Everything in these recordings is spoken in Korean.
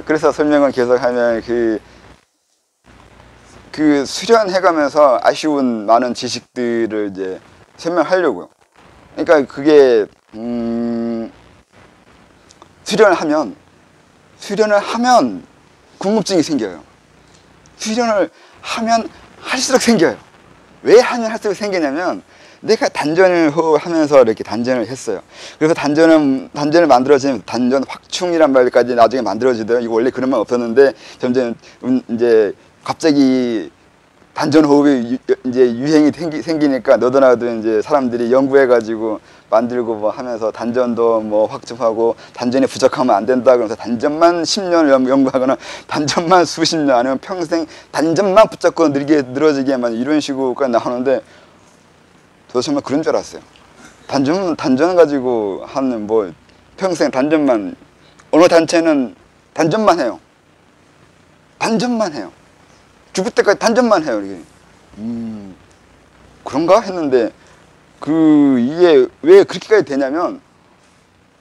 그래서 설명을 계속하면 그 수련해가면서 아쉬운 많은 지식들을 이제 설명하려고요. 그러니까 그게 수련을 하면 궁금증이 생겨요. 수련을 하면 할수록 생겨요. 왜 하면 할수록 생기냐면 내가 단전을 하면서 이렇게 단전을 했어요. 그래서 단전을 만들어지면 단전 확충이란 말까지 나중에 만들어지더라고요. 이거 원래 그런 말 없었는데 점점 이제 갑자기 단전 호흡이 이제 유행이 생기니까 너도나도 이제 사람들이 연구해가지고 만들고 뭐 하면서 단전도 뭐 확충하고 단전이 부족하면 안 된다 그러면서 단전만 10년을 연구하거나 단전만 수십 년 아니면 평생 단전만 붙잡고 늘어지게만 이런 식으로까지 나오는데 저도 정말 그런 줄 알았어요. 단전 가지고 하는 뭐 평생 단전만 어느 단체는 단전만 해요. 단전만 해요. 죽을 때까지 단전만 해요. 이게. 그런가 했는데 이게 왜 그렇게까지 되냐면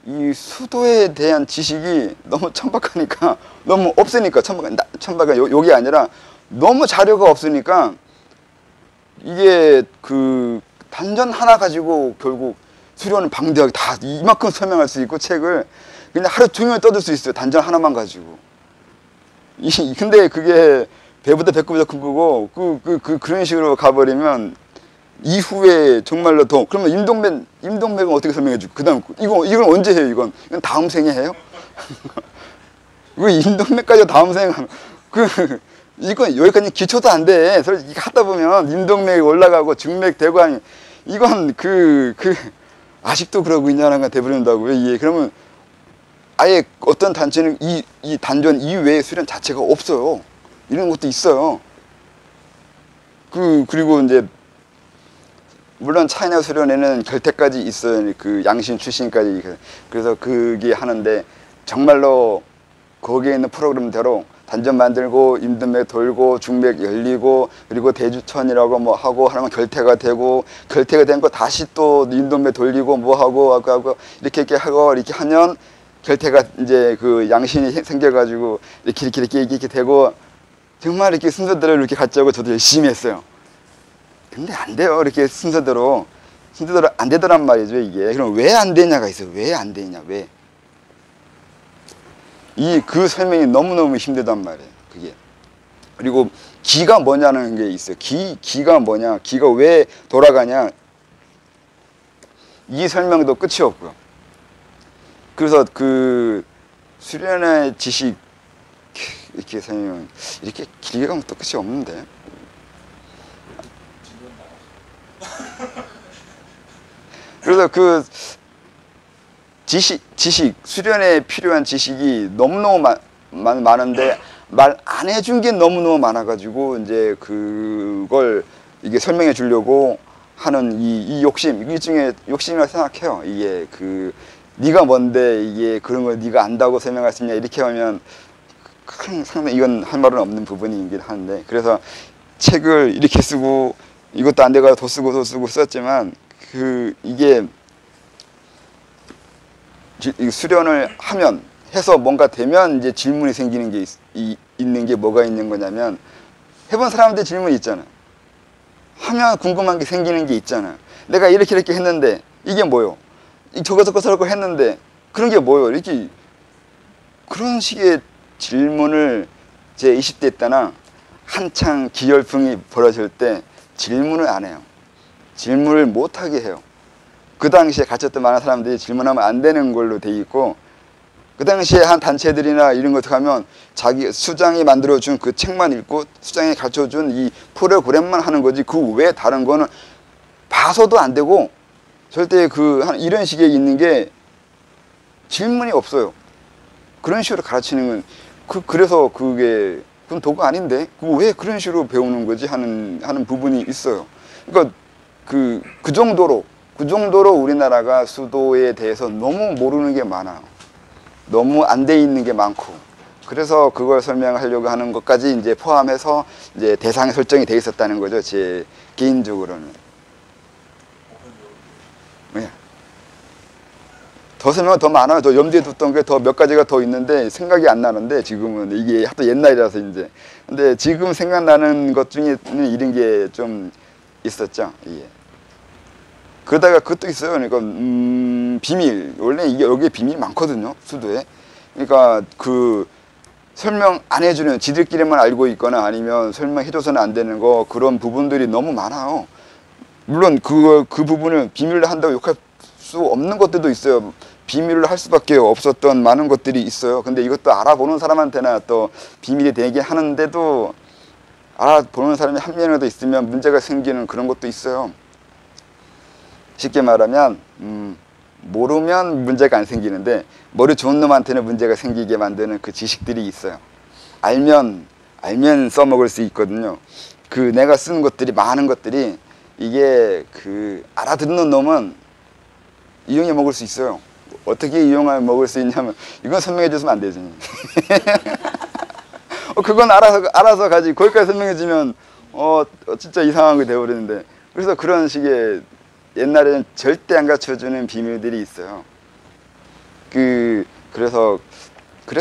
이 수도에 대한 지식이 너무 천박하니까 너무 없으니까 천박한 욕이 아니라 너무 자료가 없으니까 이게 단전 하나 가지고 결국 수련을 방대하게 다 이만큼 설명할 수 있고 책을 그냥 하루 종일 떠들 수 있어요. 단전 하나만 가지고. 근데 그게 배보다 배꼽보다 큰 거고 그런 식으로 가버리면 이후에 정말로 더 그러면 임동맥은 어떻게 설명해 줄까? 그다음 이건 언제 해요? 이건 다음 생에 해요? 그 임동맥까지 다음 생에 이건 여기까지 기초도 안 돼. 그래서 이거 하다 보면 임동맥이 올라가고 중맥 대관이 이건 아직도 그러고 있냐는 건 돼버린다고요. 이게 그러면 아예 어떤 단체는 이 단전 이외의 수련 자체가 없어요. 이런 것도 있어요. 그리고 이제 물론 차이나 수련에는 결태까지 있어요. 그 양신 출신까지. 그래서 그게 하는데 정말로 거기에 있는 프로그램대로 단전 만들고 임동맥 돌고 중맥 열리고 그리고 대주천이라고 뭐 하고 하면 결태가 되고 결태가 된 거 다시 또 임동맥 돌리고 뭐 하고 이렇게 하고 이렇게 하면 결태가 이제 그 양신이 생겨가지고 이렇게 되고 정말 이렇게 순서대로 이렇게 갖자고 저도 열심히 했어요. 근데 안 돼요. 이렇게 순서대로 안 되더란 말이죠, 이게. 그럼 왜 안 되냐가 있어요. 왜 안 되냐, 왜? 그 설명이 너무너무 힘들단 말이에요, 그게. 그리고 기가 뭐냐는 게 있어요. 기가 뭐냐, 기가 왜 돌아가냐. 이 설명도 끝이 없고요. 그래서 수련의 지식, 이렇게 설명, 이렇게 길게 가면 또 끝이 없는데. 그래서 지식, 수련에 필요한 지식이 너무너무 많은데 말 안 해준 게 너무너무 많아가지고 이제 그걸 이게 설명해 주려고 하는 이 욕심, 일종의 욕심이라고 생각해요. 이게 네가 뭔데 이게 그런 걸 네가 안다고 설명할 수 있냐 이렇게 하면 상당히 이건 할 말은 없는 부분이긴 한데 그래서 책을 이렇게 쓰고 이것도 안 돼가지고 더 쓰고 썼지만 이게 수련을 해서 뭔가 되면 이제 질문이 생기는 게 있는 게 뭐가 있는 거냐면 해본 사람한테 질문이 있잖아. 하면 궁금한 게 생기는 게 있잖아. 내가 이렇게 했는데 이게 뭐요? 저거 했는데 그런 게 뭐요? 이렇게 그런 식의 질문을 제 20대 때나 한창 기열풍이 벌어질 때 질문을 안 해요. 질문을 못하게 해요. 그 당시에 갇혔던 많은 사람들이 질문하면 안 되는 걸로 돼 있고 그 당시에 한 단체들이나 이런 것 하면 자기 수장이 만들어준 그 책만 읽고 수장이 가르쳐준 이 프로그램만 하는 거지 그 외에 다른 거는 봐서도 안 되고 절대 이런 식의 있는 게 질문이 없어요. 그런 식으로 가르치는 건 그래서 그건 도구 아닌데 왜 그런 식으로 배우는 거지 하는 부분이 있어요. 그러니까 그 정도로 우리나라가 수도에 대해서 너무 모르는 게 많아요. 너무 안 돼 있는 게 많고 그래서 그걸 설명하려고 하는 것까지 이제 포함해서 이제 대상이 설정이 돼 있었다는 거죠. 제 개인적으로는. 네. 더 설명은 더 많아요. 저 염두에 뒀던 게 더 몇 가지가 더 있는데 생각이 안 나는데 지금은 이게 하도 옛날이라서 이제. 근데 지금 생각나는 것 중에는 이런 게 좀 있었죠. 예. 그러다가 그것도 있어요. 그러니까 비밀. 원래 이게 여기에 비밀이 많거든요. 수도에. 그러니까 그 설명 안 해주는 지들끼리만 알고 있거나 아니면 설명해줘서는 안 되는 거 그런 부분들이 너무 많아요. 물론 그 부분을 비밀로 한다고 욕할 수 없는 것들도 있어요. 비밀로 할 수밖에 없었던 많은 것들이 있어요. 근데 이것도 알아보는 사람한테나 또 비밀이 되게 하는데도 알아보는 사람이 한 명이라도 있으면 문제가 생기는 그런 것도 있어요. 쉽게 말하면 모르면 문제가 안 생기는데 머리 좋은 놈한테는 문제가 생기게 만드는 그 지식들이 있어요. 알면 써먹을 수 있거든요. 그 내가 쓰는 것들이 많은 것들이 이게 그 알아듣는 놈은 이용해 먹을 수 있어요. 어떻게 이용해 먹을 수 있냐면 이건 설명해 줬으면 안 되지. 그건 알아서 가지. 거기까지 설명해 주면 진짜 이상한 게 되어버리는데. 그래서 그런 식의 옛날에는 절대 안 가르쳐주는 비밀들이 있어요. 그래서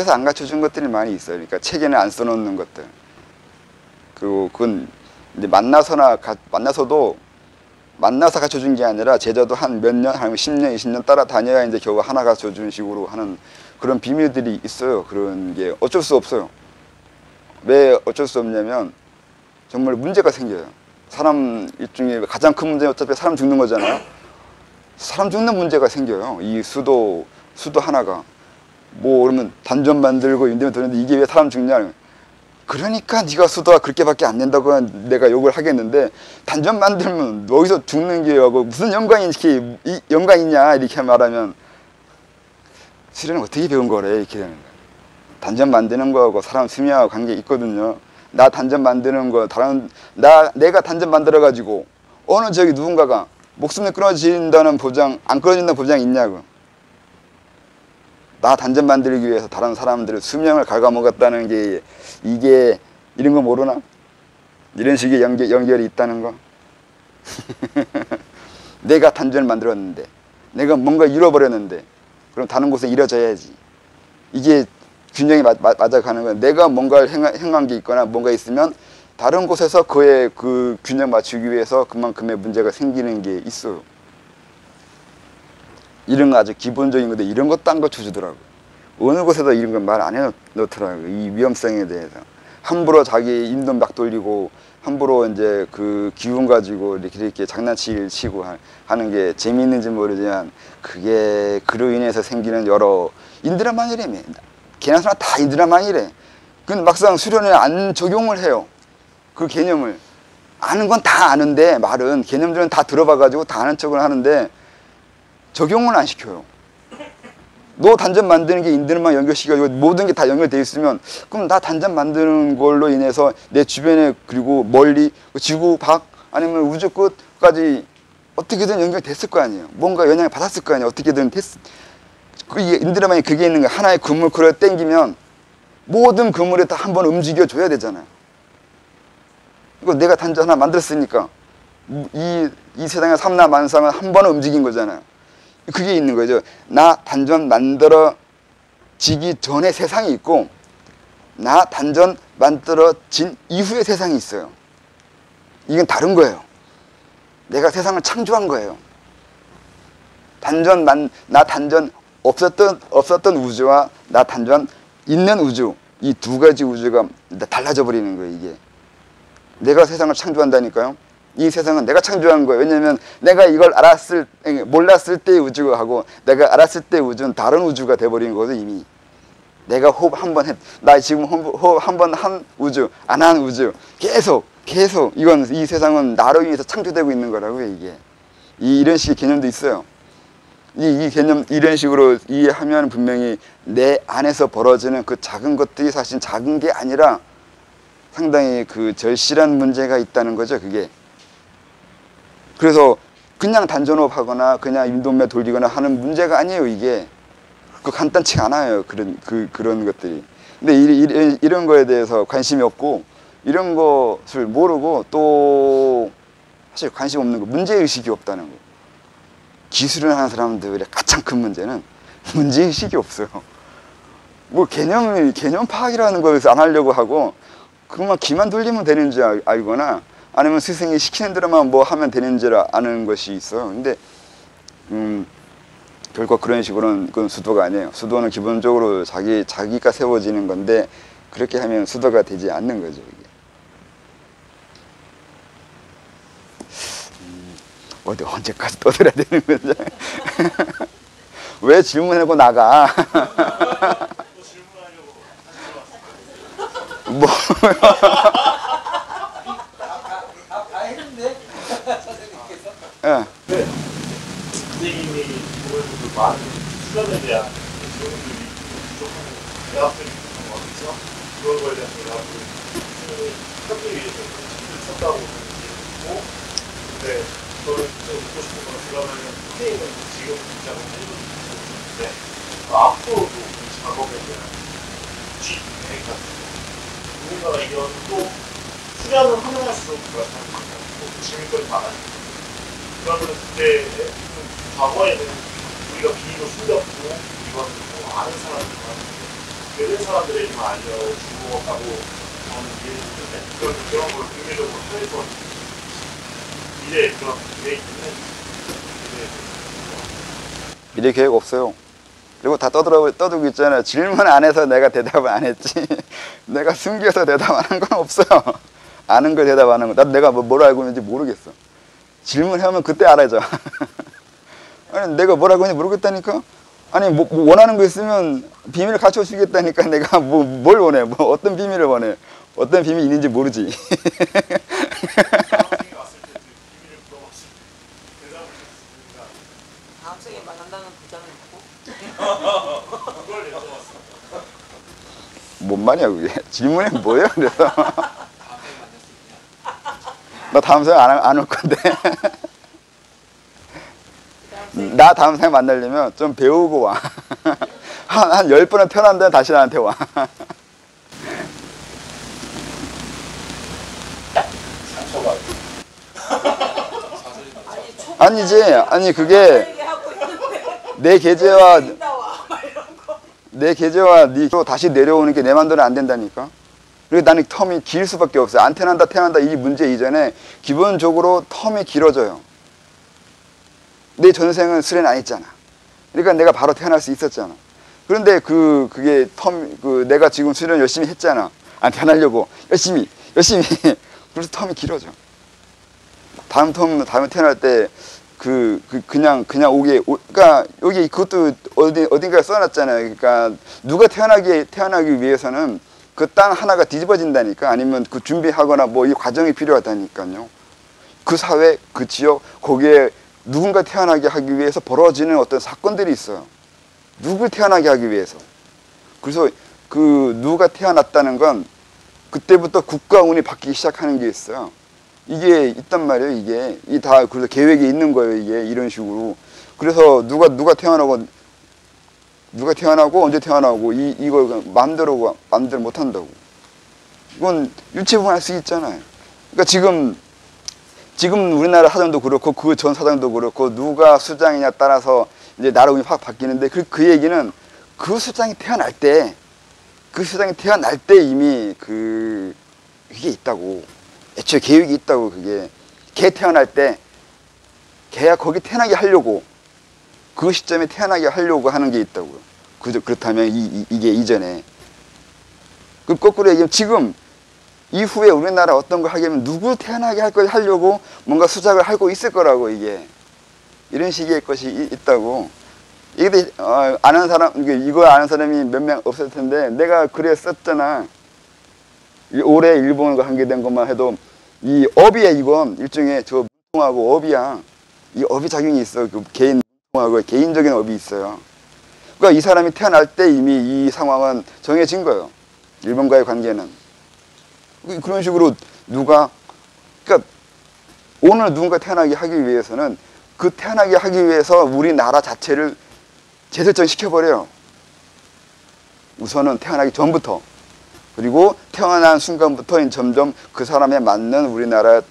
안 가르쳐준 것들이 많이 있어요. 그러니까 책에는 안 써놓는 것들. 그리고 그건 이제 만나서도 만나서 가르쳐준 게 아니라 제자도 한 몇 년, 한 10년, 20년 따라다녀야 이제 겨우 하나 가르쳐주는 식으로 하는 그런 비밀들이 있어요. 그런 게 어쩔 수 없어요. 왜 어쩔 수 없냐면 정말 문제가 생겨요. 사람 중에 가장 큰 문제는 어차피 사람 죽는 거잖아요. 사람 죽는 문제가 생겨요. 이 수도 하나가. 뭐 그러면 단전 만들고 인대면 되는데 이게 왜 사람 죽냐. 그러니까 네가 수도가 그렇게밖에 안 된다고 내가 욕을 하겠는데 단전 만들면 여기서 죽는 게 하고 무슨 연관이냐 이렇게 말하면 실은 어떻게 배운 거래 이렇게 되는 거야. 단전 만드는 거하고 사람 수명하고 관계 있거든요. 나 단전 만드는 거 내가 단전 만들어 가지고 어느 저기 누군가가 목숨이 끊어진다는 보장 안 끊어진다는 보장이 있냐고. 나 단전 만들기 위해서 다른 사람들의 수명을 갉아먹었다는 게 이게 이런 거 모르나? 이런 식의 연결이 있다는 거. 내가 단전을 만들었는데 내가 뭔가 잃어버렸는데 그럼 다른 곳에 잃어져야지. 이게 균형이 맞아가는 거야. 내가 뭔가를 행한 게 있거나 뭔가 있으면 다른 곳에서 그의 그 균형 맞추기 위해서 그만큼의 문제가 생기는 게 있어요. 이런 거 아주 기본적인 건데 이런 것도 안 고쳐주더라고. 어느 곳에도 이런 건 말 안 해놓더라고. 이 위험성에 대해서. 함부로 자기 인돈 막 돌리고 함부로 이제 그 기운 가지고 이렇게 장난치기를 치고 하는 게 재미있는지 모르지만 그게 그로 인해서 생기는 여러 인드라만이라며. 걔네 사람 다 인드라만이래. 근데 막상 수련에 안 적용을 해요. 그 개념을. 아는 건 다 아는데 말은 개념들은 다 들어봐가지고 다 아는 척을 하는데 적용은 안 시켜요. 너 단전 만드는 게 인드만 연결시켜가지고 모든 게 다 연결되어 있으면 그럼 나 단전 만드는 걸로 인해서 내 주변에 그리고 멀리 지구 밖 아니면 우주 끝까지 어떻게든 연결됐을 거 아니에요. 뭔가 영향을 받았을 거 아니에요. 어떻게든 이게 인드라만이 그게 있는 거야. 하나의 그물 끌어 당기면 모든 그물에 다 한번 움직여 줘야 되잖아요. 이거 내가 단전 하나 만들었으니까 이 세상의 삼라만상은 한 번은 움직인 거잖아요. 그게 있는 거죠. 나 단전 만들어지기 전에 세상이 있고 나 단전 만들어진 이후의 세상이 있어요. 이건 다른 거예요. 내가 세상을 창조한 거예요. 나 단전 없었던 우주와 나 단전 있는 우주, 이 두 가지 우주가 달라져 버리는 거예요. 이게 내가 세상을 창조한다니까요. 이 세상은 내가 창조한 거예요. 왜냐하면 내가 이걸 몰랐을 때의 우주하고 내가 알았을 때의 우주는 다른 우주가 돼버린 거거든. 이미 내가 호흡 한 번 나 지금 호흡 한 번 한 우주 안 한 우주 계속 이건 이 세상은 나로 인해서 창조되고 있는 거라고요. 이게 이런 식의 개념도 있어요. 이 개념 이런 식으로 이해하면 분명히 내 안에서 벌어지는 그 작은 것들이 사실 작은 게 아니라 상당히 그 절실한 문제가 있다는 거죠. 그게. 그래서 그냥 단전호흡하거나 그냥 인도매 돌리거나 하는 문제가 아니에요. 이게 간단치가 않아요. 그런 것들이. 근데 이런 거에 대해서 관심이 없고 이런 것을 모르고 또 사실 관심 없는 거 문제의식이 없다는 거. 기술을 하는 사람들의 가장 큰 문제는 문제의식이 없어요. 뭐 개념 파악이라는 것을 안 하려고 하고, 그만 귀만 돌리면 되는 줄 알거나, 아니면 스승이 시키는 대로만 뭐 하면 되는 줄 아는 것이 있어요. 근데, 결국 그런 식으로는 그건 수도가 아니에요. 수도는 기본적으로 자기가 세워지는 건데, 그렇게 하면 수도가 되지 않는 거죠, 이게. 언제까지 떠들어야 되는 거죠? 왜 질문하고 나가? 뭐. 다 했는데 선생님께서. 예. 네. 선생님이 보면서도 많은 수련에 대한 교훈들이 부족한 대학들이 있는 것 같아서 그런 거에 대한 대답을 하기 위해서 힘을 썼다고 생각했고, 근데 저는 좀 묻고 싶은 건, 그러면 선생님은 지금 입장을 해주는데 앞으로도 이 작업에 대한 계획 같은 거, 누군가가 이런 또 수련을 하면 할수록 그가 질문들이 많아지고, 그러면 그때 과거에는 우리가 비리로 숨겼고 이건 뭐 아는 사람들만 되는 사람들에게만 알려주었다고 저는 이해했는데, 그런 걸 공개적으로 해서 미래에 그런 계획이 있는 미래 계획 없어요. 그리고 다 떠들고 있잖아요. 질문 안 해서 내가 대답을 안 했지. 내가 숨겨서 대답 안 한 건 없어요. 아는 걸 대답하는 거. 나도 내가 뭘 알고 있는지 모르겠어. 질문하면 그때 알아야죠. 아니, 내가 뭘 알고 있는지 모르겠다니까? 아니, 뭐 원하는 거 있으면 비밀을 갖춰 주겠다니까. 내가 뭘 원해? 어떤 비밀을 원해? 어떤 비밀이 있는지 모르지. 다음 생에 만난다는 보장을 받고. 뭔 말이야 그게? 질문이 뭐예요? 그래서 나 다음 생에 안 올 건데. 나 다음 생에 만나려면 좀 배우고 와. 한 10번은 태어난 다음에 다시 나한테 와. 아니 그게 내 계제와 네 다시 내려오는 게 내 맘대로 안 된다니까. 그리고 나는 텀이 길 수밖에 없어요. 안 태어난다 이 문제 이전에 기본적으로 텀이 길어져요. 내 전생은 수련 안 했잖아. 그러니까 내가 바로 태어날 수 있었잖아. 그런데 그게 내가 지금 수련 열심히 했잖아. 안 태어나려고 열심히 그래서 텀이 길어져. 다음에 태어날 때 그냥 그러니까 여기 그것도 어딘가에 써놨잖아요. 그러니까 누가 태어나기 위해서는 그 땅 하나가 뒤집어진다니까. 아니면 그 준비하거나 뭐 이 과정이 필요하다니까요. 그 사회, 그 지역, 거기에 누군가 태어나게 하기 위해서 벌어지는 어떤 사건들이 있어요. 누굴 태어나게 하기 위해서. 그래서 누가 태어났다는 건 그때부터 국가 운이 바뀌기 시작하는 게 있어요. 이게 있단 말이에요. 이게 다 그래서 계획이 있는 거예요. 이게 이런 식으로. 그래서 누가 태어나고 언제 태어나고 이걸 마음대로 못 한다고. 이건 유체분할 수 있잖아요. 그러니까 지금 우리나라 사정도 그렇고 그 전 사정도 그렇고 누가 수장이냐 따라서 이제 나라 운이 확 바뀌는데 그 얘기는 그 수장이 태어날 때 이미 그게 있다고. 애초에 계획이 있다고. 그게 걔 태어날 때 걔가 거기 태어나게 하려고 그 시점에 태어나게 하려고 하는 게 있다고요. 그렇다면 이게 이전에 그 거꾸로 얘기하면 지금 이후에 우리나라 어떤 걸 하게 하면 누구 태어나게 하려고 뭔가 수작을 하고 있을 거라고. 이게 이런 식의 것이 있다고. 이게 아는 사람 이거 아는 사람이 몇 명 없을 텐데 내가 글에 썼잖아. 올해 일본과 관계된 것만 해도 이 업이야. 이건 일종의 저 문통하고 업이야. 이 업이 작용이 있어. 그 개인 문통하고 개인적인 업이 있어요. 그러니까 이 사람이 태어날 때 이미 이 상황은 정해진 거예요. 일본과의 관계는. 그런 식으로 그러니까 오늘 누군가 태어나게 하기 위해서는 그 태어나게 하기 위해서 우리나라 자체를 재설정 시켜버려요. 우선은 태어나기 전부터. 그리고 태어난 순간부터 점점 그 사람에 맞는 우리나라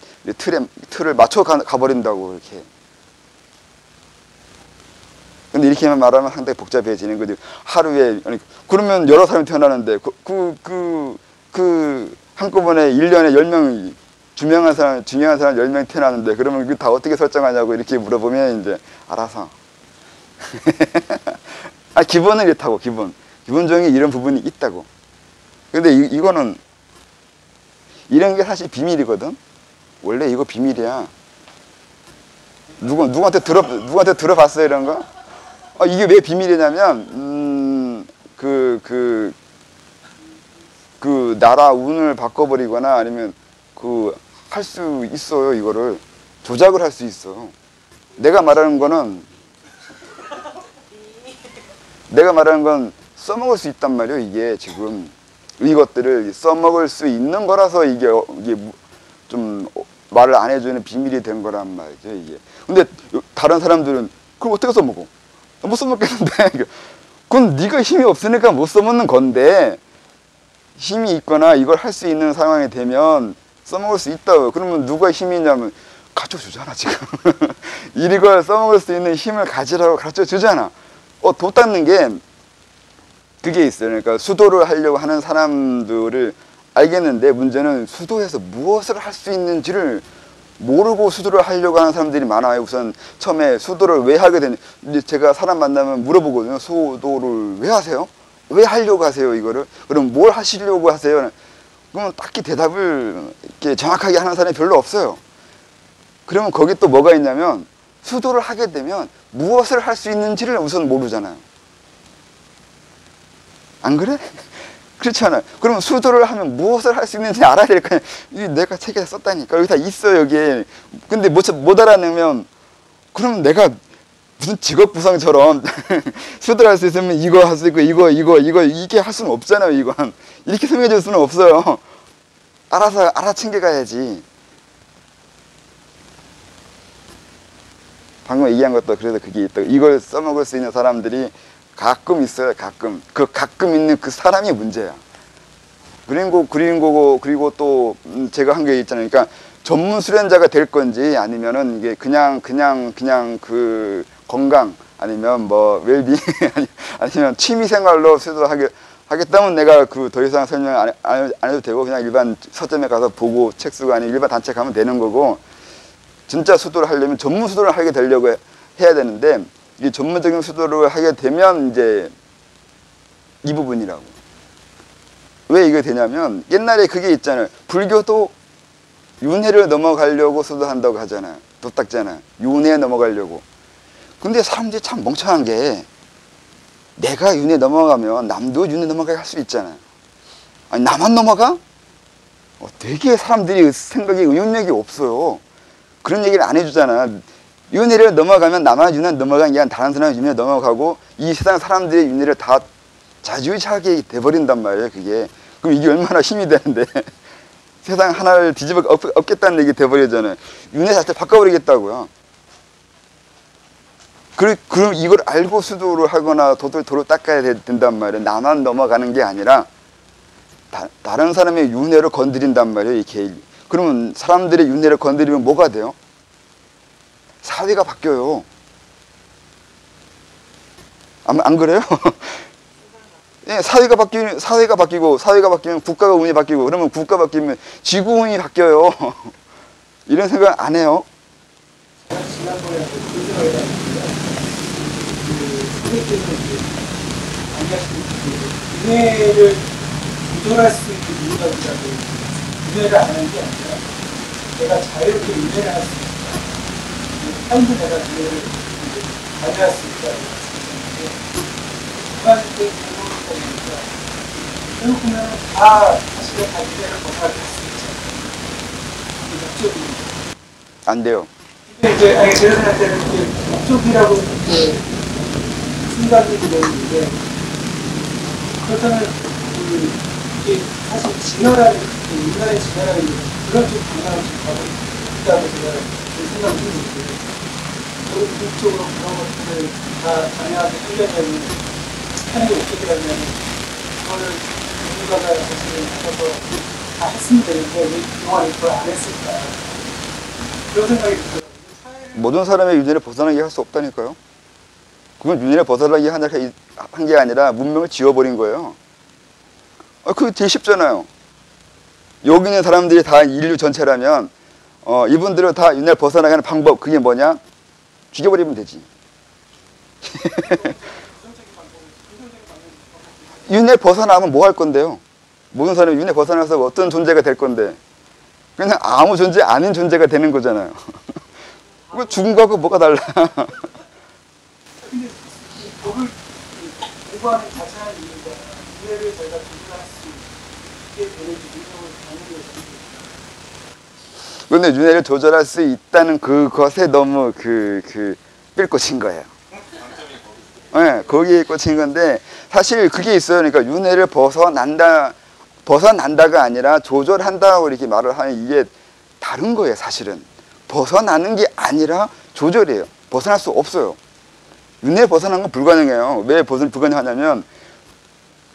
틀을 맞춰 가버린다고. 이렇게. 근데 이렇게만 말하면 상당히 복잡해지는 거지. 하루에, 아니, 그러면 여러 사람이 태어나는데, 한꺼번에 1년에 10명, 중요한 사람 10명 태어나는데, 그러면 그 다 어떻게 설정하냐고 이렇게 물어보면, 이제, 알아서. 아, 기본은 이렇다고, 기본적인 이런 부분이 있다고. 근데 이거는, 이런 게 사실 비밀이거든? 원래 이거 비밀이야. 누구한테 들어봤어요, 이런 거? 이게 왜 비밀이냐면, 나라 운을 바꿔버리거나 아니면, 할 수 있어요, 이거를. 조작을 할 수 있어. 내가 말하는 건 써먹을 수 있단 말이에요, 이게 지금. 이것들을 써먹을 수 있는 거라서 이게 좀 말을 안 해주는 비밀이 된 거란 말이죠, 이게. 근데 다른 사람들은 그걸 어떻게 써먹어? 못 써먹겠는데. 그건 네가 힘이 없으니까 못 써먹는 건데, 힘이 있거나 이걸 할 수 있는 상황이 되면 써먹을 수 있다고. 그러면 누가 힘이 있냐면 가르쳐 주잖아, 지금. 이걸 써먹을 수 있는 힘을 가지라고 가르쳐 주잖아. 도 닦는 게 그게 있어요. 그러니까 수도를 하려고 하는 사람들을 알겠는데, 문제는 수도에서 무엇을 할 수 있는지를 모르고 수도를 하려고 하는 사람들이 많아요. 우선 처음에 수도를 왜 하게 되냐, 이제 제가 사람 만나면 물어보거든요. 수도를 왜 하세요? 왜 하려고 하세요, 이거를? 그럼 뭘 하시려고 하세요? 그러면 딱히 대답을 이렇게 정확하게 하는 사람이 별로 없어요. 그러면 거기 또 뭐가 있냐면, 수도를 하게 되면 무엇을 할 수 있는지를 우선 모르잖아요. 안 그래? 그렇잖아요. 그러면 수도를 하면 무엇을 할 수 있는지 알아야 될 거 아니야. 내가 책에 썼다니까. 여기 다 있어, 여기에. 근데 못 알아내면, 그러면 내가 무슨 직업 구성처럼 수도를 할 수 있으면 이거 할 수 있고, 이게 할 수는 없잖아요, 이건. 이렇게 설명해 줄 수는 없어요. 알아 챙겨가야지. 방금 얘기한 것도 그래서 그게 있다. 이걸 써먹을 수 있는 사람들이 가끔 있어요, 가끔. 가끔 있는 그 사람이 문제야. 그리고 또 제가 한 게 있잖아요. 그러니까 전문 수련자가 될 건지, 아니면은 이게 그냥 그 건강, 아니면 뭐 웰빙, 아니면 취미 생활로 하겠다면 내가 더 이상 설명 안 해도 되고, 그냥 일반 서점에 가서 보고 책 쓰고, 아니면 일반 단체 가면 되는 거고, 진짜 수도를 하려면 전문 수도를 하게 되려고 해야 되는데, 이 전문적인 수도를 하게 되면 이제 이 부분이라고. 왜 이게 되냐면, 옛날에 그게 있잖아요. 불교도 윤회를 넘어가려고 수도한다고 하잖아요. 도 닦잖아요. 윤회에 넘어가려고. 근데 사람들이 참 멍청한 게, 내가 윤회 넘어가면 남도 윤회 넘어가게 할 수 있잖아요. 아니, 나만 넘어가? 되게 사람들이 생각이 의욕력이 없어요. 그런 얘기를 안 해주잖아. 윤회를 넘어가면 나만 윤회 넘어간 게 아니라 다른 사람이 윤회 넘어가고, 이 세상 사람들의 윤회를 다 자주차게 돼버린단 말이에요, 그게. 그럼 이게 얼마나 힘이 되는데. 세상 하나를 뒤집어 엎겠다는 얘기 돼버리잖아요. 윤회 자체 바꿔버리겠다고요. 그럼 이걸 알고 수도를 하거나 도를 닦아야 된단 말이에요. 나만 넘어가는 게 아니라 다른 사람의 윤회를 건드린단 말이에요, 이 개인이. 그러면 사람들의 윤회를 건드리면 뭐가 돼요? 사회가 바뀌어요. 안 그래요? 예, 사회가 바뀌면 국가가 운이 바뀌고, 그러면 국가 바뀌면 지구 운이 바뀌어요. 이런 생각 안 해요? 지난번에 윤회를 조절할 수 있는 이유가 있다고. 윤회를 안 하는 게 아니라 내가 자유롭게 윤회를 할 수 있다. 한도 내가 윤회를 가져갈 수 있다. 주관할 때 공부를 보니까 결국 보면 사실은 다 윤회를 벗어날 수 있잖아요. 목적입니다. 안 돼요. 근데 이제 제가 생각할 때는 목적이라고 이제 생각이 들었는데, 그렇다면 이게 사실 진화라는 인간의 진화라는 그런 쪽 방향을 좀 가고 있다고 생각이 드는데, 궁극적으로 그런 것들을 다 다양하게 하려면 하는 게 목적이라면 그거를 누군가가 사실은 하셔서 다 했으면 되는데 왜 그동안 그걸 안 했을까, 그런 생각이 들어요. 모든 사람의 윤회를 벗어나게 할 수 없다니까요. 그건 윤회를 벗어나게 한 게 아니라 문명을 지워버린 거예요. 그게 되게 쉽잖아요. 여기 있는 사람들이 다 인류 전체라면 이분들을 다 윤회를 벗어나게 하는 방법, 그게 뭐냐? 죽여버리면 되지. 윤회 벗어나면 뭐 할 건데요? 모든 사람이 윤회 벗어나서 어떤 존재가 될 건데, 그냥 아무 존재 아닌 존재가 되는 거잖아요. 그 죽은 거하고 뭐가 달라? 근데 이 법을 공부하는 자세한 이유가 윤회를 저희가 조절할 수 있게 되는 능력을 갖는 것입니다. 근데 윤회를 조절할 수 있다는 그것에 너무 삘 꽂힌 거예요. 네, 거기에 꽂힌 건데, 사실 그게 있어요. 그러니까 윤회를 벗어난다가 아니라 조절한다고 이렇게 말을 하는, 이게 다른 거예요, 사실은. 벗어나는 게 아니라 조절이에요. 벗어날 수 없어요. 윤회 벗어난 건 불가능해요. 왜 불가능하냐면,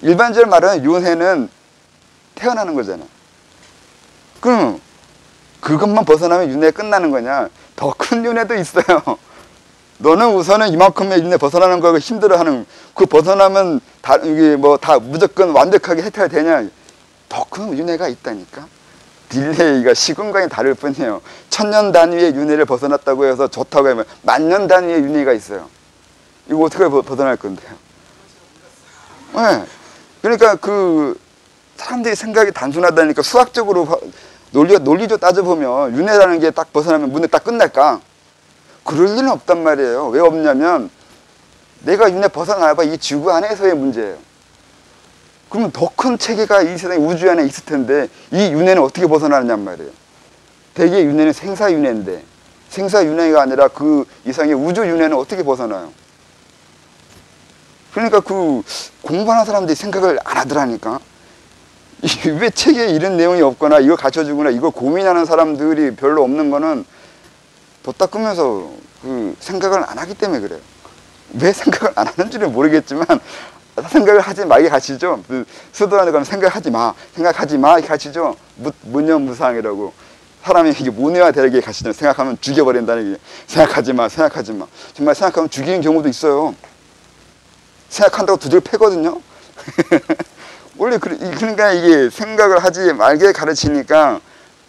일반적으로 말하는 윤회는 태어나는 거잖아요. 그럼 그것만 벗어나면 윤회 끝나는 거냐? 더 큰 윤회도 있어요. 너는 우선은 이만큼의 윤회 벗어나는 거 힘들어하는, 그 벗어나면 이게 다 무조건 완벽하게 해탈되냐? 더 큰 윤회가 있다니까. 딜레이가 시간이 다를 뿐이에요. 1000년 단위의 윤회를 벗어났다고 해서 좋다고 하면 10,000년 단위의 윤회가 있어요. 이거 어떻게 벗어날 건데요? 네. 그러니까 사람들이 생각이 단순하다니까. 수학적으로 논리적으로 따져보면 윤회라는 게 딱 벗어나면 문제 딱 끝날까? 그럴 리는 없단 말이에요. 왜 없냐면 내가 윤회 벗어나봐 이 지구 안에서의 문제예요. 그러면 더 큰 체계가 이 세상에 우주 안에 있을 텐데 이 윤회는 어떻게 벗어나느냔 말이에요. 대개 윤회는 생사윤회인데 생사윤회가 아니라 그 이상의 우주윤회는 어떻게 벗어나요? 그러니까 공부하는 사람들이 생각을 안 하더라니까. 왜 책에 이런 내용이 없거나 이거 가르쳐주거나 이거 고민하는 사람들이 별로 없는 거는 도 닦으면서 생각을 안 하기 때문에 그래요. 왜 생각을 안 하는지는 모르겠지만 생각을 하지 말게 가르치죠. 수도원에 가면 생각하지 마 이렇게 가르치죠. 무념무상이라고. 사람이 이게 문외화되게 가르치죠. 생각하면 죽여버린다는 게. 생각하지 마. 정말 생각하면 죽이는 경우도 있어요. 생각한다고 두들 패거든요. 원래 그러니까 이게 생각을 하지 말게 가르치니까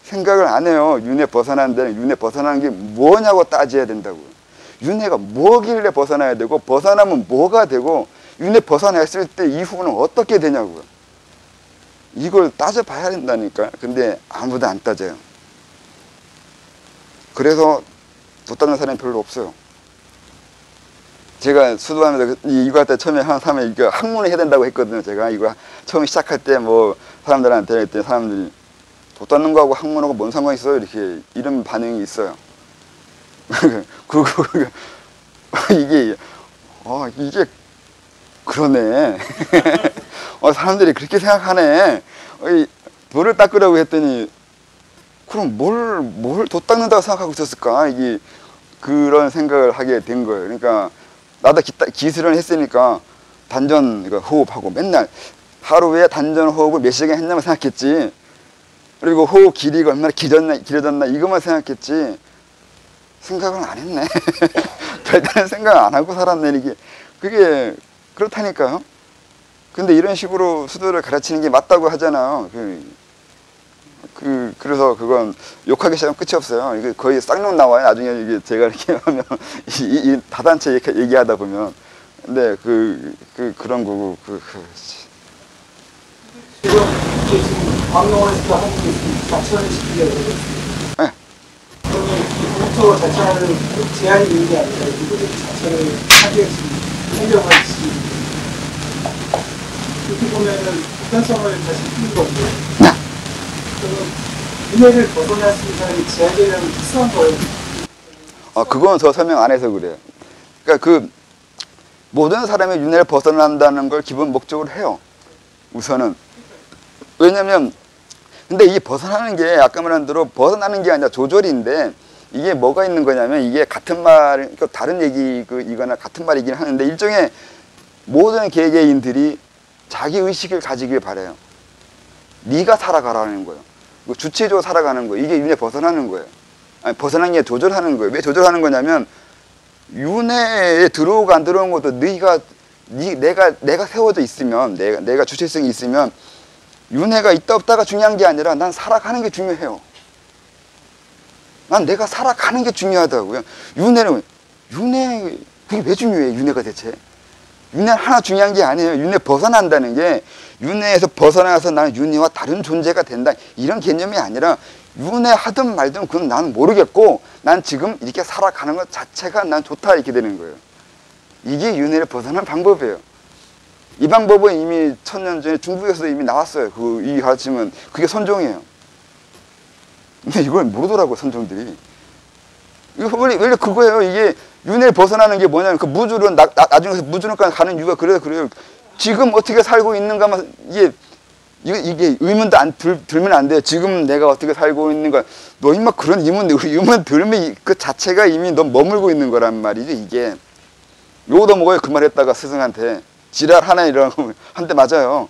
생각을 안 해요. 윤회 벗어나는 데는 윤회 벗어나는 게 뭐냐고 따져야 된다고요. 윤회가 뭐길래 벗어나야 되고 벗어나면 뭐가 되고 윤회 벗어났을 때 이후는 어떻게 되냐고요. 이걸 따져봐야 된다니까. 근데 아무도 안 따져요. 그래서 못 따는 사람이 별로 없어요. 제가 수도하면서 이거 할 때 처음에 한 사람이 이거 학문을 해야 된다고 했거든요. 제가 이거 처음 시작할 때 사람들한테 했더니 사람들이 못 따는 거하고 학문하고 뭔 상관이 있어요? 이렇게 이런 반응이 있어요. 이게 그러네. 사람들이 그렇게 생각하네. 돌을 닦으라고 했더니 그럼 뭘 도 닦는다고 생각하고 있었을까? 이게 그런 생각을 하게 된 거예요. 그러니까 나도 기술을 했으니까 단전 호흡하고 맨날 하루에 단전 호흡을 몇 시간 했냐면 생각했지. 그리고 호흡 길이가 얼마나 길어졌나 이것만 생각했지. 생각은 안 했네. 별다른 생각 안 하고 살았네. 그게 그렇다니까요. 근데 이런 식으로 수도를 가르치는 게 맞다고 하잖아요. 그래서 그건 욕하기 시작하면 끝이 없어요. 이게 거의 쌍욕 나와요. 나중에 이게 제가 이렇게 하면 이 다단체 얘기하다 보면. 근데 그런 거고 지금 광명에서 하고 계신 자천을 시키려고 그랬어요. 네. 그러면 이 공적으로 자천을 제한이 있는 게 아니라 누구든지 자천을 하게 행정을 하시. 이렇게 보면은 보편성을 다시 풀는 거고요. 그러면 윤회를 벗어날 수 있는 사람이 제한되려면 특수한 거예요. 그건 저 설명 안 해서 그래요. 그러니까 모든 사람이 윤회를 벗어난다는 걸 기본 목적으로 해요. 우선은. 왜냐면 근데 이 벗어나는 게 아까 말한 대로 벗어나는 게 아니라 조절인데 이게 뭐가 있는 거냐면 이게 같은 말, 다른 얘기이거나 같은 말이긴 하는데 일종의 모든 개개인들이 자기 의식을 가지길 바래요. 네가 살아가라는 거예요. 주체적으로 살아가는 거예요. 이게 윤회 벗어나는 거예요. 아니, 벗어나는 게 조절하는 거예요. 왜 조절하는 거냐면 윤회에 들어오고 안 들어오는 것도 내가 세워져 있으면, 내가 주체성이 있으면 윤회가 있다 없다가 중요한 게 아니라 난 살아가는 게 중요해요. 난 내가 살아가는 게 중요하다고요. 윤회 그게 왜 중요해? 윤회가 대체 윤회 하나 중요한 게 아니에요. 윤회 벗어난다는 게, 윤회에서 벗어나서 나는 윤회와 다른 존재가 된다 이런 개념이 아니라, 윤회 하든 말든 그건 나는 모르겠고 난 지금 이렇게 살아가는 것 자체가 난 좋다 이렇게 되는 거예요. 이게 윤회를 벗어나는 방법이에요. 이 방법은 이미 1000년 전에 중국에서도 이미 나왔어요. 이 가르침은 그게 선종이에요. 근데 이걸 모르더라고 선종들이. 이거 원래 그거예요. 이게 윤회를 벗어나는 게 뭐냐면, 그 무주로 나중에 무주로까지 가는 이유가 그래요. 지금 어떻게 살고 있는가만 이게 의문도 들면 안 돼요. 지금 내가 어떻게 살고 있는가. 너 임마 그런 의문 들면 그 자체가 이미 너 머물고 있는 거란 말이죠. 이게 요거도 먹어요. 그 말 했다가 스승한테 지랄 하나 이러고 한 대 맞아요.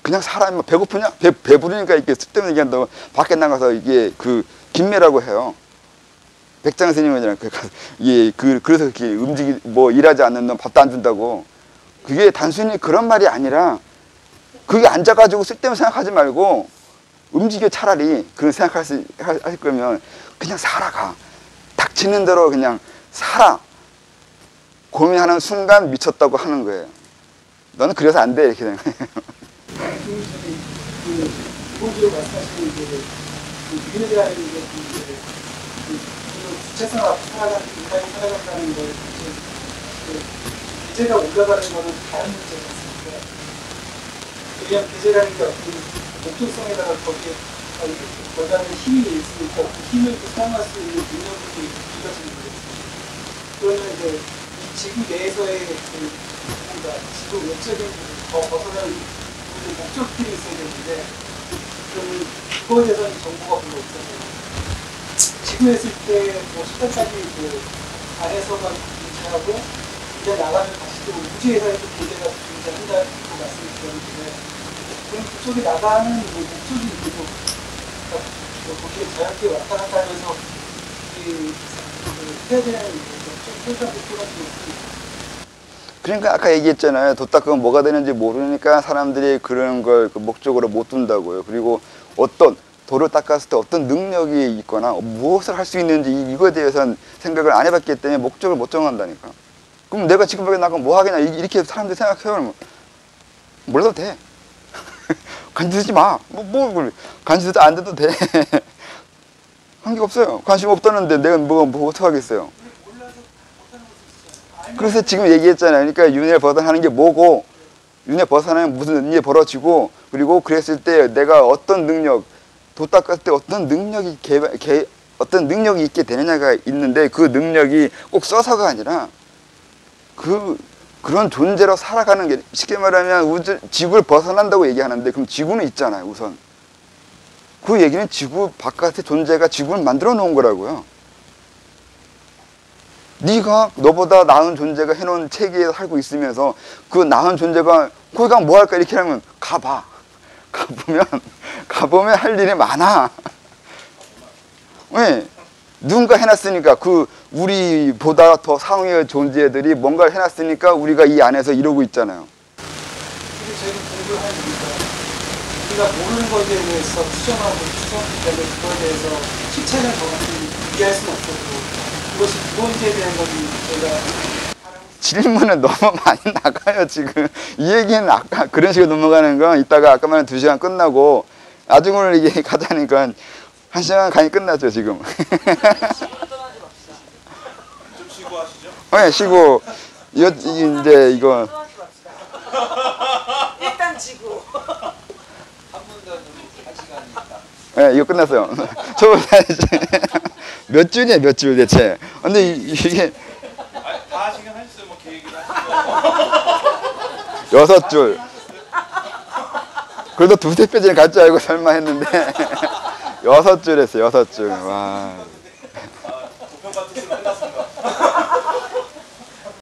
그냥 사람이 배고프냐? 배부르니까 이렇게 쓸데없는 얘기한다고 밖에 나가서 이게 그 김매라고 해요. 백장 스님이랑 그래서 이렇게 일하지 않는 놈 밥도 안 준다고. 그게 단순히 그런 말이 아니라, 그게 앉아가지고 쓸데없는 생각하지 말고 움직여. 차라리 그런 생각하실 거면 그냥 살아가. 닥치는 대로 그냥 살아. 고민하는 순간 미쳤다고 하는 거예요. 너는 그래서 안 돼 이렇게 되는 거예요. 기본적으로 말씀하시는 윤회라는 게 주체성 앞에 살아가는, 인간이 살아간다는 걸 기제가 올라가는 거는 다른 문제가 있습니다. 왜냐하면 기제라는 게 어떤 목적성에다가 거기에 힘이 있으니까 그 힘을 사용할 수 있는 능력이 이루어지는 거겠습니다. 그러면 이제 이 지구 내에서의 뭔가 지구 외적인 더 벗어나는 목적들이 있어야 되는데, 그러면 그거에 대해서는 정보가 별로 없어서 지구에 있을 때뭐 10년까지 안에서만 존재하고 이제 나가면 다시 또 우주에서의 또 존재가 존재한다고 말씀을 드렸는데, 그럼 그쪽에 나가는 목적이 있고 거기에 자연스럽게 왔다 갔다 하면서 해야 되는 설정 목표가 좀 있습니다. 그러니까 아까 얘기했잖아요. 돛 닦으면 뭐가 되는지 모르니까 사람들이 그런 걸 목적으로 못 둔다고요. 그리고 돌을 닦았을 때 어떤 능력이 있거나 무엇을 할 수 있는지 이거에 대해서는 생각을 안 해봤기 때문에 목적을 못 정한다니까. 그럼 내가 지금 여기 나가면 뭐 하겠냐 이렇게 사람들이 생각해요. 몰라도 돼. 관심 쓰지 마. 관심 쓰지 안 돼도 돼. 관계 없어요. 관심 없다는데 내가 뭐 어떻게 하겠어요. 그래서 지금 얘기했잖아요. 그러니까 윤회를 벗어나는 게 뭐고, 윤회 벗어나면 무슨 일이 벌어지고, 그리고 그랬을 때 내가 어떤 능력, 돛 닦았을 때 어떤 능력이 어떤 능력이 있게 되느냐가 있는데, 그 능력이 꼭 써서가 아니라 그런 존재로 살아가는 게, 쉽게 말하면 지구를 벗어난다고 얘기하는데, 그럼 지구는 있잖아요. 우선 그 얘기는 지구 바깥의 존재가 지구를 만들어 놓은 거라고요. 네가 너보다 나은 존재가 해놓은 체계에 살고 있으면서 그 나은 존재가 거기 가면 뭐 할까 이렇게 하면 가봐. 가보면 할 일이 많아. 왜? 누군가 해놨으니까, 우리보다 더 상위의 존재들이 뭔가를 해놨으니까 우리가 이 안에서 이러고 있잖아요. 근데 저희는 공부를 하니까 우리가 모르는 것에 대해서 추정하기 때문에 그거에 대해서 실체는 정확히 이해할 수는 없었고, 그것이 무언지에 대한 것이 저희가 질문은 너무 많이 나가요 지금. 이 얘기는 아까 그런 식으로 넘어가는 건 이따가 아까 말한 2시간 끝나고 나중에 이게 가자니까 1시간 간이 끝났죠 지금. 좀 쉬고 하시죠. 네, 쉬고 이제 이거 일단 지구. 한 분도 한 시간이니까. 네, 이거 끝났어요. 몇 줄이야 몇 줄 대체. 근데 이게 다 하시긴 하셨어요. 뭐 계획을 하시고. 6줄. 그래도 2-3 페이지는 갈 줄 알고 설마 했는데 6줄 했어요. 6줄. 와.